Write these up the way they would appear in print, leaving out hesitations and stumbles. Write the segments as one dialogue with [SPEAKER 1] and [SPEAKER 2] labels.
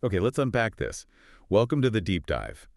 [SPEAKER 1] Okay, let's unpack this. Welcome to the deep dive.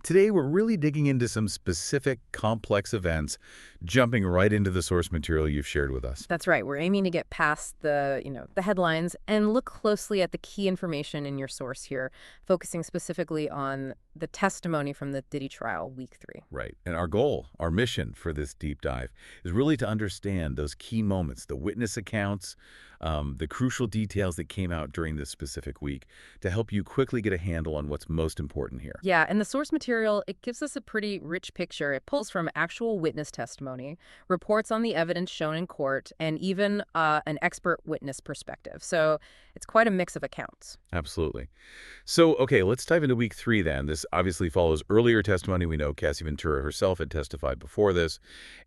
[SPEAKER 1] Today, we're really digging into some specific, complex events, jumping right into the source material you've shared with us.
[SPEAKER 2] That's right. We're aiming to get past the headlines and look closely at the key information in your source here, focusing specifically on the testimony from the Diddy trial, week 3.
[SPEAKER 1] Right. And our goal, our mission for this deep dive is really to understand those key moments, the witness accounts, the crucial details that came out during this specific week to help you quickly get a handle on what's most important here.
[SPEAKER 2] Yeah, and the source material, it gives us a pretty rich picture. It pulls from actual witness testimony, reports on the evidence shown in court, and even an expert witness perspective. So it's quite a mix of accounts.
[SPEAKER 1] Absolutely. So, okay, let's dive into week 3 then. This obviously follows earlier testimony. We know Cassie Ventura herself had testified before this.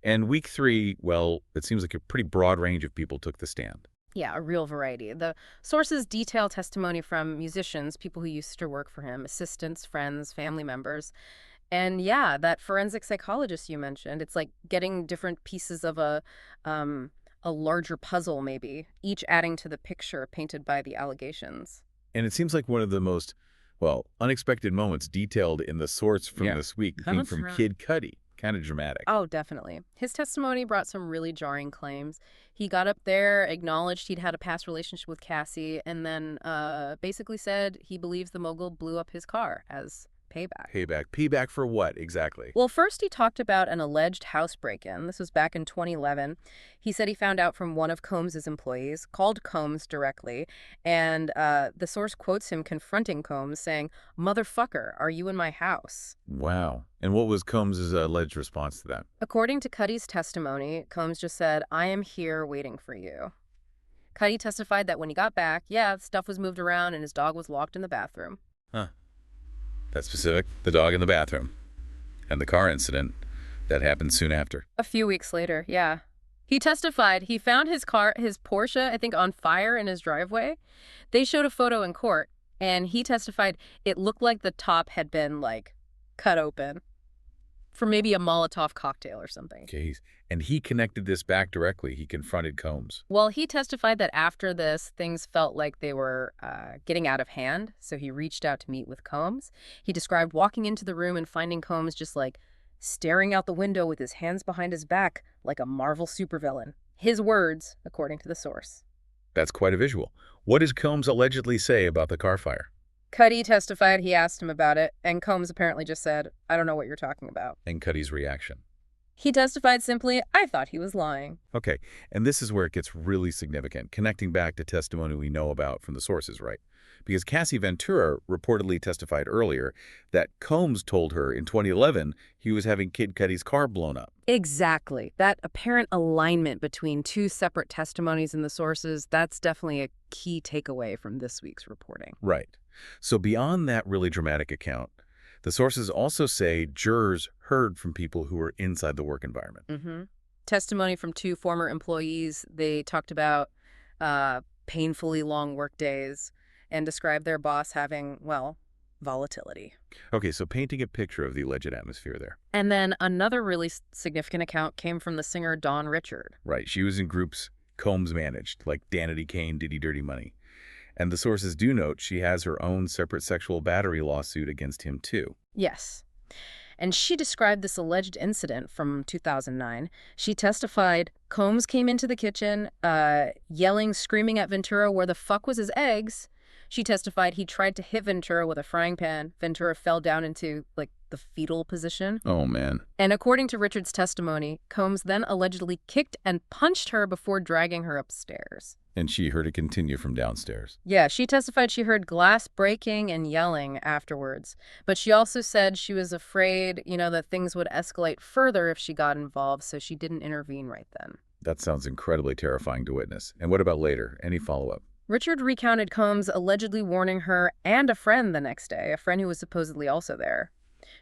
[SPEAKER 1] And week 3, well, it seems like a pretty broad range of people took the stand.
[SPEAKER 2] Yeah, a real variety. The sources detail testimony from musicians, people who used to work for him, assistants, friends, family members. And yeah, that forensic psychologist you mentioned, it's like getting different pieces of a larger puzzle, maybe, each adding to the picture painted by the allegations.
[SPEAKER 1] And it seems like one of the most, well, unexpected moments detailed in the source from this week came from Kid Cudi. Kind of dramatic.
[SPEAKER 2] Oh, definitely. His testimony brought some really jarring claims. He got up there, acknowledged he'd had a past relationship with Cassie, and then basically said he believes the mogul blew up his car as payback.
[SPEAKER 1] Payback. Payback for what, exactly?
[SPEAKER 2] Well, first he talked about an alleged house break-in. This was back in 2011. He said he found out from one of Combs's employees, called Combs directly, and the source quotes him confronting Combs, saying, "Motherfucker, are you in my house?"
[SPEAKER 1] Wow. And what was Combs' alleged response to that?
[SPEAKER 2] According to Cudi's testimony, Combs just said, "I am here waiting for you." Cudi testified that when he got back, yeah, stuff was moved around and his dog was locked in the bathroom.
[SPEAKER 1] Huh. That's specific. The dog in the bathroom. And the car incident that happened soon after.
[SPEAKER 2] A few weeks later, yeah. He testified he found his car, his Porsche, I think, on fire in his driveway. They showed a photo in court, and he testified it looked like the top had been, like, cut open for maybe a Molotov cocktail or something.
[SPEAKER 1] Okay. And he connected this back directly. He confronted Combs.
[SPEAKER 2] Well, he testified that after this, things felt like they were getting out of hand, so he reached out to meet with Combs. He described walking into the room and finding Combs just, like, staring out the window with his hands behind his back like a Marvel supervillain. His words, according to the source.
[SPEAKER 1] That's quite a visual. What does Combs allegedly say about the car fire?
[SPEAKER 2] Cudi testified he asked him about it, and Combs apparently just said, "I don't know what you're talking about."
[SPEAKER 1] And Cudi's reaction.
[SPEAKER 2] He testified simply, "I thought he was lying."
[SPEAKER 1] Okay, and this is where it gets really significant, connecting back to testimony we know about from the sources, right? Because Cassie Ventura reportedly testified earlier that Combs told her in 2011 he was having Kid Cudi's car blown up.
[SPEAKER 2] Exactly. That apparent alignment between two separate testimonies in the sources, that's definitely a key takeaway from this week's reporting.
[SPEAKER 1] Right. So beyond that really dramatic account, the sources also say jurors heard from people who were inside the work environment.
[SPEAKER 2] Testimony from two former employees, they talked about painfully long work days and described their boss having, well, volatility.
[SPEAKER 1] Okay, so painting a picture of the alleged atmosphere there.
[SPEAKER 2] And then another really significant account came from the singer Dawn Richard.
[SPEAKER 1] Right, she was in groups Combs managed, like Danity Kane, Diddy Dirty Money. And the sources do note she has her own separate sexual battery lawsuit against him, too.
[SPEAKER 2] Yes. And she described this alleged incident from 2009. She testified Combs came into the kitchen, yelling, screaming at Ventura where the fuck was his eggs. She testified he tried to hit Ventura with a frying pan. Ventura fell down into, like, the fetal position.
[SPEAKER 1] Oh, man.
[SPEAKER 2] And according to Richard's testimony, Combs then allegedly kicked and punched her before dragging her upstairs.
[SPEAKER 1] And she heard it continue from downstairs.
[SPEAKER 2] Yeah, she testified she heard glass breaking and yelling afterwards. But she also said she was afraid, that things would escalate further if she got involved, so she didn't intervene right then.
[SPEAKER 1] That sounds incredibly terrifying to witness. And what about later? Any follow-up?
[SPEAKER 2] Richard recounted Combs allegedly warning her and a friend the next day, a friend who was supposedly also there.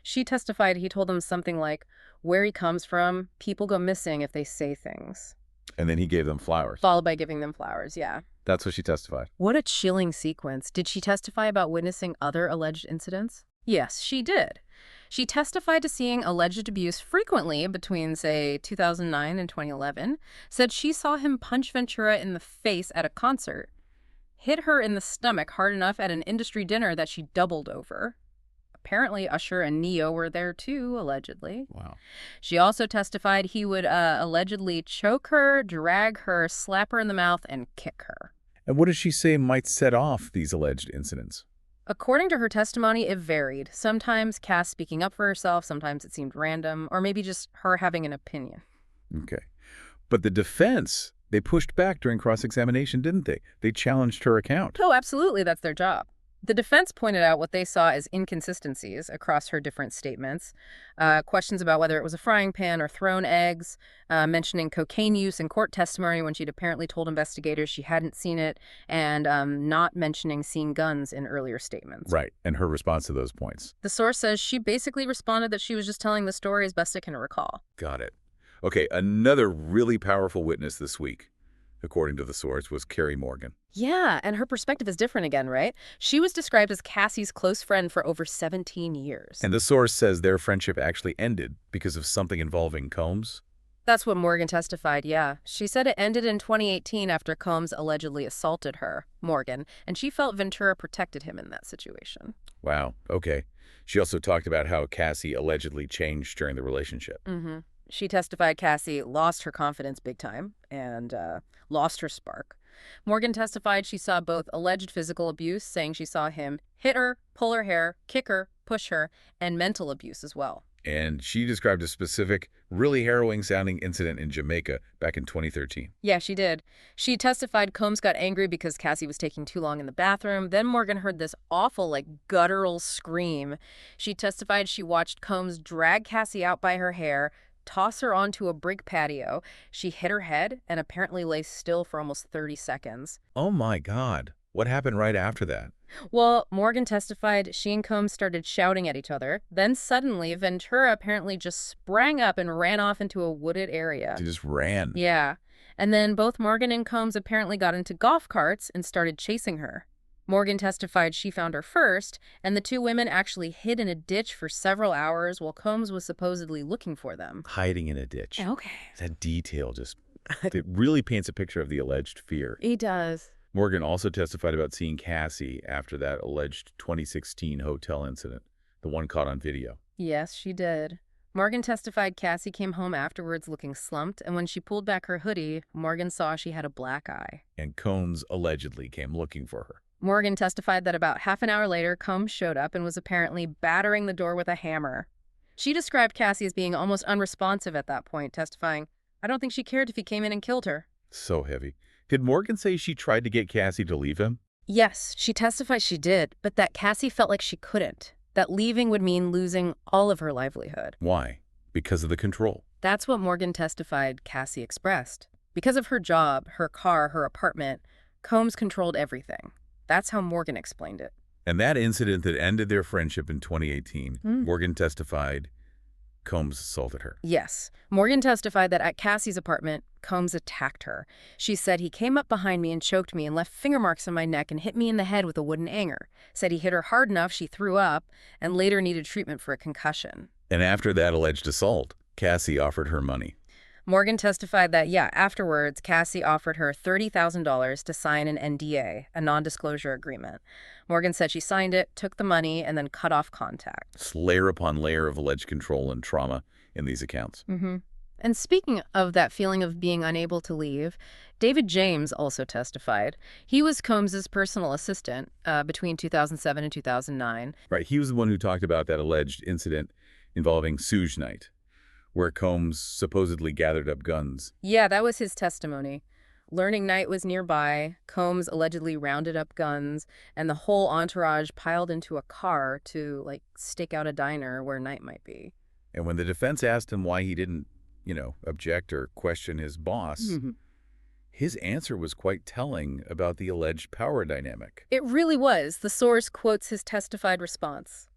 [SPEAKER 2] She testified he told them something like, where he comes from, people go missing if they say things.
[SPEAKER 1] And then he gave them flowers.
[SPEAKER 2] Followed by giving them flowers, yeah.
[SPEAKER 1] That's what she testified.
[SPEAKER 2] What a chilling sequence. Did she testify about witnessing other alleged incidents? Yes, she did. She testified to seeing alleged abuse frequently between, say, 2009 and 2011, said she saw him punch Ventura in the face at a concert. hit her in the stomach hard enough at an industry dinner that she doubled over. Apparently, Usher and Neo were there too, allegedly.
[SPEAKER 1] Wow.
[SPEAKER 2] She also testified he would allegedly choke her, drag her, slap her in the mouth, and kick her.
[SPEAKER 1] And what does she say might set off these alleged incidents?
[SPEAKER 2] According to her testimony, it varied. Sometimes Cass speaking up for herself, sometimes it seemed random, or maybe just her having an opinion.
[SPEAKER 1] Okay. But the defense, they pushed back during cross-examination, didn't they? They challenged her account.
[SPEAKER 2] Oh, absolutely, that's their job. The defense pointed out what they saw as inconsistencies across her different statements. Questions about whether it was a frying pan or thrown eggs, mentioning cocaine use in court testimony when she'd apparently told investigators she hadn't seen it, and not mentioning seeing guns in earlier statements.
[SPEAKER 1] Right, and her response to those points.
[SPEAKER 2] The source says she basically responded that she was just telling the story as best I can recall.
[SPEAKER 1] Got it. Okay, another really powerful witness this week, according to the source, was Carrie Morgan.
[SPEAKER 2] Yeah, and her perspective is different again, right? She was described as Cassie's close friend for over 17 years.
[SPEAKER 1] And the source says their friendship actually ended because of something involving Combs.
[SPEAKER 2] That's what Morgan testified, yeah. She said it ended in 2018 after Combs allegedly assaulted her, Morgan, and she felt Ventura protected him in that situation.
[SPEAKER 1] Wow, okay. She also talked about how Cassie allegedly changed during the relationship.
[SPEAKER 2] She testified Cassie lost her confidence big time and lost her spark. Morgan testified she saw both alleged physical abuse, saying she saw him hit her, pull her hair, kick her, push her, and mental abuse as well.
[SPEAKER 1] And she described a specific, really harrowing-sounding incident in Jamaica back in 2013.
[SPEAKER 2] Yeah, she did. She testified Combs got angry because Cassie was taking too long in the bathroom. Then Morgan heard this awful, guttural scream. She testified she watched Combs drag Cassie out by her hair, toss her onto a brick patio. She hit her head and apparently lay still for almost 30 seconds.
[SPEAKER 1] Oh my God. What happened right after that?
[SPEAKER 2] Well, Morgan testified she and Combs started shouting at each other. Then suddenly, Ventura apparently just sprang up and ran off into a wooded area.
[SPEAKER 1] She just ran.
[SPEAKER 2] Yeah. And then both Morgan and Combs apparently got into golf carts and started chasing her. Morgan testified she found her first, and the two women actually hid in a ditch for several hours while Combs was supposedly looking for them.
[SPEAKER 1] Hiding in a ditch.
[SPEAKER 2] Okay.
[SPEAKER 1] That detail just, it really paints a picture of the alleged fear.
[SPEAKER 2] He does.
[SPEAKER 1] Morgan also testified about seeing Cassie after that alleged 2016 hotel incident, the one caught on video.
[SPEAKER 2] Yes, she did. Morgan testified Cassie came home afterwards looking slumped, and when she pulled back her hoodie, Morgan saw she had a black eye.
[SPEAKER 1] And Combs allegedly came looking for her.
[SPEAKER 2] Morgan testified that about half an hour later, Combs showed up and was apparently battering the door with a hammer. She described Cassie as being almost unresponsive at that point, testifying, "I don't think she cared if he came in and killed her."
[SPEAKER 1] So heavy. Did Morgan say she tried to get Cassie to leave him?
[SPEAKER 2] Yes, she testified she did, but that Cassie felt like she couldn't. That leaving would mean losing all of her livelihood.
[SPEAKER 1] Why? Because of the control.
[SPEAKER 2] That's what Morgan testified Cassie expressed. Because of her job, her car, her apartment, Combs controlled everything. That's how Morgan explained it.
[SPEAKER 1] And that incident that ended their friendship in 2018, Morgan testified Combs assaulted her.
[SPEAKER 2] Yes. Morgan testified that at Cassie's apartment, Combs attacked her. She said he came up behind me and choked me and left finger marks on my neck and hit me in the head with a wooden anger. Said he hit her hard enough she threw up and later needed treatment for a concussion.
[SPEAKER 1] And after that alleged assault, Cassie offered her money.
[SPEAKER 2] Morgan testified that, afterwards, Cassie offered her $30,000 to sign an NDA, a non-disclosure agreement. Morgan said she signed it, took the money, and then cut off contact.
[SPEAKER 1] It's layer upon layer of alleged control and trauma in these accounts.
[SPEAKER 2] And speaking of that feeling of being unable to leave, David James also testified. He was Combs's personal assistant between 2007 and 2009.
[SPEAKER 1] Right, he was the one who talked about that alleged incident involving Suge Night, where Combs supposedly gathered up guns.
[SPEAKER 2] Yeah, that was his testimony. Learning night was nearby, Combs allegedly rounded up guns, and the whole entourage piled into a car to, stake out a diner where night might be.
[SPEAKER 1] And when the defense asked him why he didn't, object or question his boss, his answer was quite telling about the alleged power dynamic.
[SPEAKER 2] It really was. The source quotes his testified response.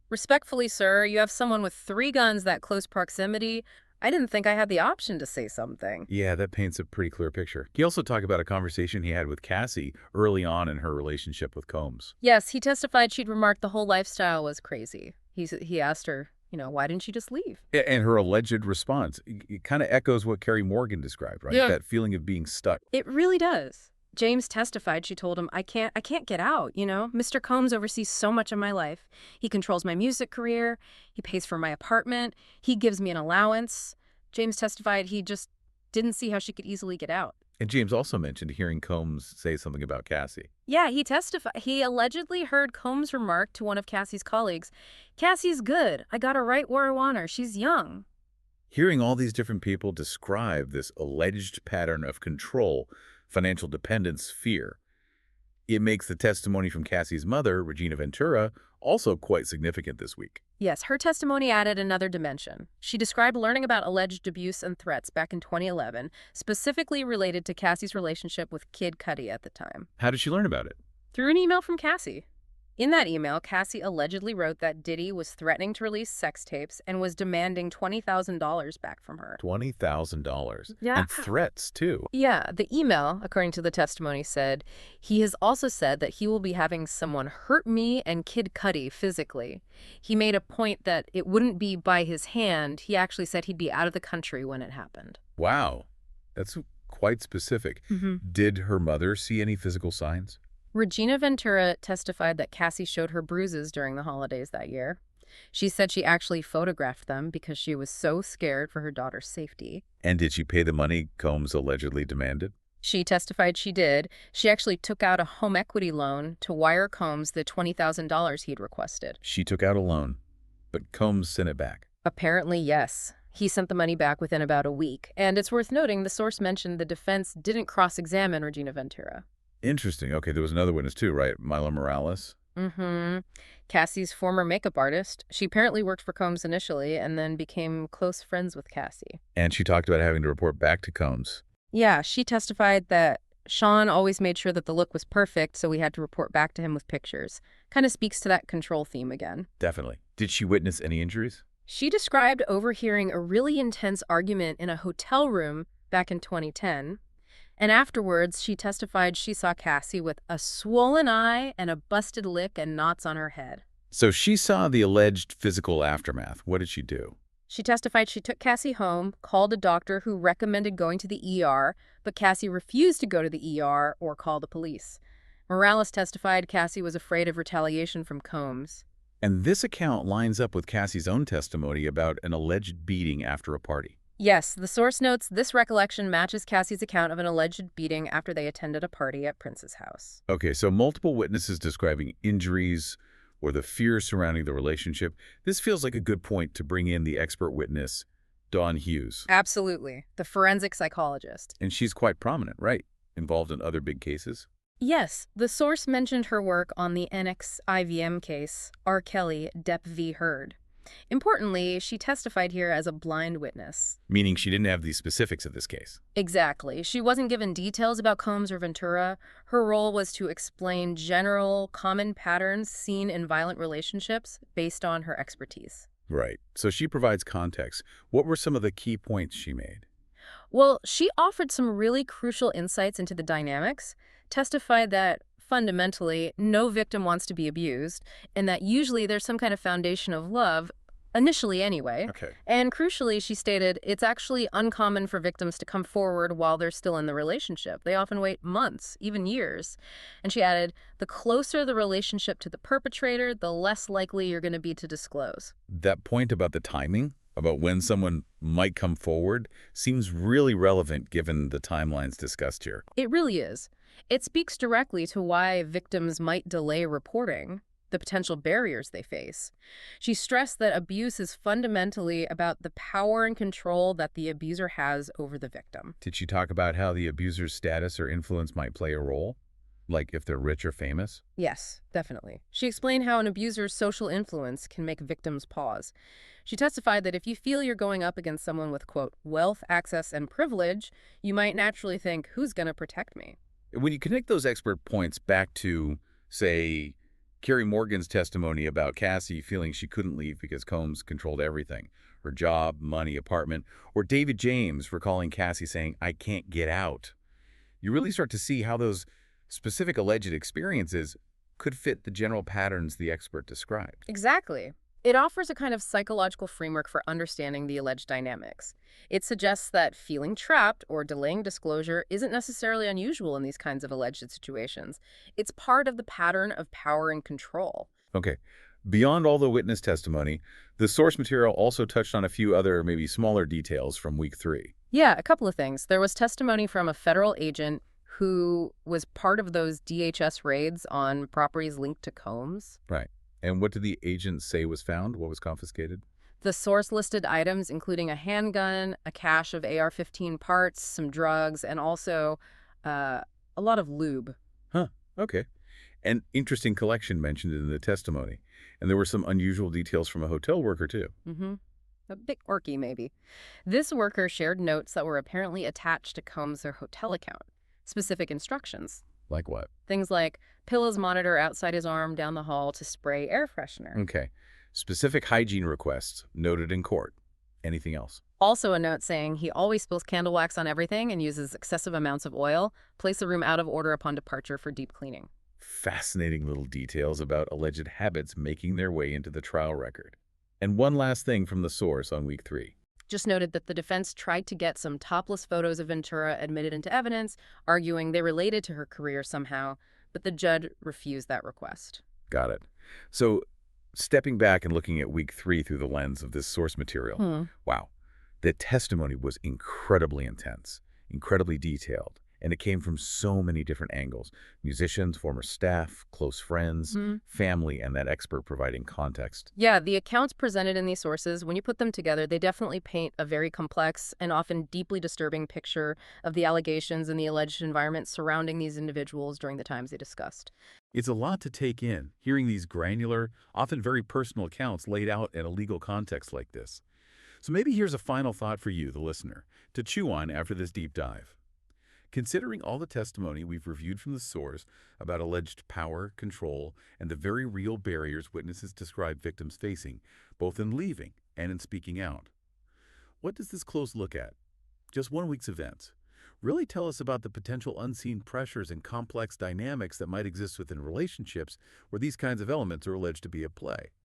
[SPEAKER 2] "Respectfully, sir, you have someone with 3 guns that close proximity. I didn't think I had the option to say something."
[SPEAKER 1] Yeah, that paints a pretty clear picture. He also talked about a conversation he had with Cassie early on in her relationship with Combs.
[SPEAKER 2] Yes, he testified she'd remarked the whole lifestyle was crazy. He asked her, why didn't you just leave?
[SPEAKER 1] And her alleged response, it kind of echoes what Carrie Morgan described, right?
[SPEAKER 2] Yeah.
[SPEAKER 1] That feeling of being stuck.
[SPEAKER 2] It really does. James testified. She told him, I can't get out, you know? Mr. Combs oversees so much of my life. He controls my music career. He pays for my apartment. He gives me an allowance. James testified he just didn't see how she could easily get out.
[SPEAKER 1] And James also mentioned hearing Combs say something about Cassie.
[SPEAKER 2] Yeah, he testified. He allegedly heard Combs remark to one of Cassie's colleagues, Cassie's good. I got her right where I want her. She's young.
[SPEAKER 1] Hearing all these different people describe this alleged pattern of control, financial dependence, fear, it makes the testimony from Cassie's mother, Regina Ventura, also quite significant this week.
[SPEAKER 2] Yes, her testimony added another dimension. She described learning about alleged abuse and threats back in 2011, specifically related to Cassie's relationship with Kid Cudi at the time.
[SPEAKER 1] How did she learn about it?
[SPEAKER 2] Through an email from Cassie. In that email, Cassie allegedly wrote that Diddy was threatening to release sex tapes and was demanding $20,000 back from her.
[SPEAKER 1] $20,000.
[SPEAKER 2] Yeah.
[SPEAKER 1] And threats, too.
[SPEAKER 2] Yeah, the email, according to the testimony, said, he has also said that he will be having someone hurt me and Kid Cudi physically. He made a point that it wouldn't be by his hand. He actually said he'd be out of the country when it happened.
[SPEAKER 1] Wow. That's quite specific. Did her mother see any physical signs?
[SPEAKER 2] Regina Ventura testified that Cassie showed her bruises during the holidays that year. She said she actually photographed them because she was so scared for her daughter's safety.
[SPEAKER 1] And did she pay the money Combs allegedly demanded?
[SPEAKER 2] She testified she did. She actually took out a home equity loan to wire Combs the $20,000 he'd requested.
[SPEAKER 1] She took out a loan, but Combs sent it back.
[SPEAKER 2] Apparently, yes. He sent the money back within about a week. And it's worth noting the source mentioned the defense didn't cross-examine Regina Ventura.
[SPEAKER 1] Interesting. Okay, there was another witness too, right? Milo Morales?
[SPEAKER 2] Cassie's former makeup artist. She apparently worked for Combs initially and then became close friends with Cassie.
[SPEAKER 1] And she talked about having to report back to Combs.
[SPEAKER 2] Yeah, she testified that Sean always made sure that the look was perfect, so we had to report back to him with pictures. Kind of speaks to that control theme again.
[SPEAKER 1] Definitely. Did she witness any injuries?
[SPEAKER 2] She described overhearing a really intense argument in a hotel room back in 2010. And afterwards, she testified she saw Cassie with a swollen eye and a busted lip and knots on her head.
[SPEAKER 1] So she saw the alleged physical aftermath. What did she do?
[SPEAKER 2] She testified she took Cassie home, called a doctor who recommended going to the ER, but Cassie refused to go to the ER or call the police. Morales testified Cassie was afraid of retaliation from Combs.
[SPEAKER 1] And this account lines up with Cassie's own testimony about an alleged beating after a party.
[SPEAKER 2] Yes, the source notes this recollection matches Cassie's account of an alleged beating after they attended a party at Prince's house.
[SPEAKER 1] Okay, so multiple witnesses describing injuries or the fear surrounding the relationship. This feels like a good point to bring in the expert witness, Dawn Hughes.
[SPEAKER 2] Absolutely. The forensic psychologist.
[SPEAKER 1] And she's quite prominent, right? Involved in other big cases?
[SPEAKER 2] Yes, the source mentioned her work on the NX-IVM case, R. Kelly, Depp v. Heard. Importantly, she testified here as a blind witness.
[SPEAKER 1] Meaning she didn't have the specifics of this case.
[SPEAKER 2] Exactly. She wasn't given details about Combs or Ventura. Her role was to explain general, common patterns seen in violent relationships based on her expertise.
[SPEAKER 1] Right. So she provides context. What were some of the key points she made?
[SPEAKER 2] Well, she offered some really crucial insights into the dynamics, testified that fundamentally, no victim wants to be abused, and that usually there's some kind of foundation of love, initially anyway.
[SPEAKER 1] Okay.
[SPEAKER 2] And crucially, she stated, it's actually uncommon for victims to come forward while they're still in the relationship. They often wait months, even years. And she added, the closer the relationship to the perpetrator, the less likely you're going to be to disclose.
[SPEAKER 1] That point about the timing, about when someone might come forward, seems really relevant given the timelines discussed here.
[SPEAKER 2] It really is. It speaks directly to why victims might delay reporting, the potential barriers they face. She stressed that abuse is fundamentally about the power and control that the abuser has over the victim.
[SPEAKER 1] Did she talk about how the abuser's status or influence might play a role? Like if they're rich or famous?
[SPEAKER 2] Yes, definitely. She explained how an abuser's social influence can make victims pause. She testified that if you feel you're going up against someone with, quote, wealth, access, and privilege, you might naturally think, who's going to protect me?
[SPEAKER 1] When you connect those expert points back to, say, Carrie Morgan's testimony about Cassie feeling she couldn't leave because Combs controlled everything, her job, money, apartment, or David James recalling Cassie saying, I can't get out, you really start to see how those specific alleged experiences could fit the general patterns the expert described.
[SPEAKER 2] Exactly. It offers a kind of psychological framework for understanding the alleged dynamics. It suggests that feeling trapped or delaying disclosure isn't necessarily unusual in these kinds of alleged situations. It's part of the pattern of power and control.
[SPEAKER 1] Okay. Beyond all the witness testimony, the source material also touched on a few other, maybe smaller details from week 3.
[SPEAKER 2] Yeah, a couple of things. There was testimony from a federal agent who was part of those DHS raids on properties linked to Combs.
[SPEAKER 1] Right. And what did the agent say was found? What was confiscated?
[SPEAKER 2] The source listed items including a handgun, a cache of AR-15 parts, some drugs, and also a lot of lube.
[SPEAKER 1] Huh. Okay. An interesting collection mentioned in the testimony. And there were some unusual details from a hotel worker, too.
[SPEAKER 2] Mm-hmm. A bit quirky, maybe. This worker shared notes that were apparently attached to Combs' hotel account. Specific instructions.
[SPEAKER 1] Like what?
[SPEAKER 2] Things like pillows monitor outside his arm down the hall to spray air freshener.
[SPEAKER 1] Okay. Specific hygiene requests noted in court. Anything else?
[SPEAKER 2] Also a note saying he always spills candle wax on everything and uses excessive amounts of oil. Place the room out of order upon departure for deep cleaning.
[SPEAKER 1] Fascinating little details about alleged habits making their way into the trial record. And one last thing from the source on week 3.
[SPEAKER 2] Just noted that the defense tried to get some topless photos of Ventura admitted into evidence, arguing they related to her career somehow, but the judge refused that request.
[SPEAKER 1] Got it. So, stepping back and looking at week 3 through the lens of this source material, wow, the testimony was incredibly intense, incredibly detailed, and it came from so many different angles. Musicians, former staff, close friends, family, and that expert providing context.
[SPEAKER 2] Yeah, the accounts presented in these sources, when you put them together, they definitely paint a very complex and often deeply disturbing picture of the allegations and the alleged environment surrounding these individuals during the times they discussed.
[SPEAKER 1] It's a lot to take in, hearing these granular, often very personal accounts laid out in a legal context like this. So maybe here's a final thought for you, the listener, to chew on after this deep dive. Considering all the testimony we've reviewed from the source about alleged power, control, and the very real barriers witnesses describe victims facing, both in leaving and in speaking out, what does this close look at? Just one week's events really tell us about the potential unseen pressures and complex dynamics that might exist within relationships where these kinds of elements are alleged to be at play.